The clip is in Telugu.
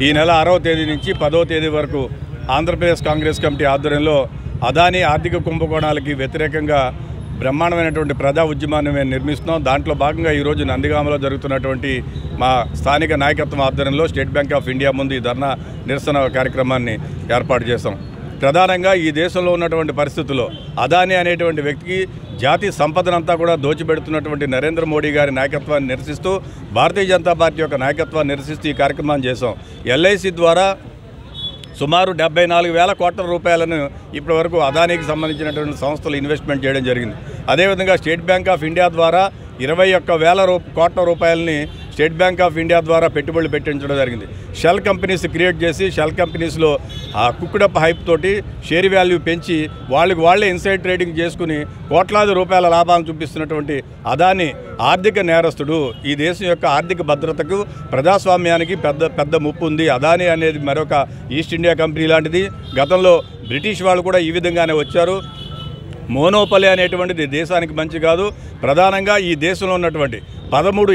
ఈ నెల 6వ తేదీ నుంచి 10వ తేదీ వరకు ఆంధ్రప్రదేశ్ కాంగ్రెస్ కమిటీ ఆధ్వర్యంలో అదానీ ఆర్థిక కుంభకోణాలకి వ్యతిరేకంగా బ్రహ్మాండమైనటువంటి ప్రజా ఉద్యమాన్ని మేము నిర్మిస్తున్నాం. దాంట్లో భాగంగా ఈరోజు నందిగామలో జరుగుతున్నటువంటి మా స్థానిక నాయకత్వం ఆధ్వర్యంలో స్టేట్ బ్యాంక్ ఆఫ్ ఇండియా ముందు ఈ ధర్నా నిరసన కార్యక్రమాన్ని ఏర్పాటు చేశాం. ప్రధానంగా ఈ దేశంలో ఉన్నటువంటి పరిస్థితుల్లో అదానీ అనేటువంటి వ్యక్తికి జాతి సంపదనంతా కూడా దోచిపెడుతున్నటువంటి నరేంద్ర మోడీ గారి నాయకత్వాన్ని నిరసిస్తూ భారతీయ జనతా పార్టీ యొక్క నాయకత్వాన్ని నిరసిస్తూ ఈ కార్యక్రమాన్ని చేశాం. ఎల్ఐసి ద్వారా సుమారు 74,000 కోట్ల రూపాయలను ఇప్పటివరకు అదానీకి సంబంధించినటువంటి సంస్థలు ఇన్వెస్ట్మెంట్ చేయడం జరిగింది. అదేవిధంగా స్టేట్ బ్యాంక్ ఆఫ్ ఇండియా ద్వారా 21,000 కోట్ల రూపాయలని స్టేట్ బ్యాంక్ ఆఫ్ ఇండియా ద్వారా పెట్టుబడులు పెట్టించడం జరిగింది. షెల్ కంపెనీస్ క్రియేట్ చేసి షెల్ కంపెనీస్లో ఆ కుక్కుడప్ హైప్ తోటి షేర్ వాల్యూ పెంచి వాళ్ళే ఇన్సైడ్ ట్రేడింగ్ చేసుకుని కోట్లాది రూపాయల లాభాలను చూపిస్తున్నటువంటి అదానీ ఆర్థిక నేరస్తుడు. ఈ దేశం యొక్క ఆర్థిక భద్రతకు ప్రజాస్వామ్యానికి పెద్ద ముప్పు ఉంది. అదానీ అనేది మరొక ఈస్ట్ ఇండియా కంపెనీ లాంటిది. గతంలో బ్రిటిష్ వాళ్ళు కూడా ఈ విధంగానే వచ్చారు. మోనోపలి అనేటువంటిది దేశానికి మంచి కాదు. ప్రధానంగా ఈ దేశంలో ఉన్నటువంటి 13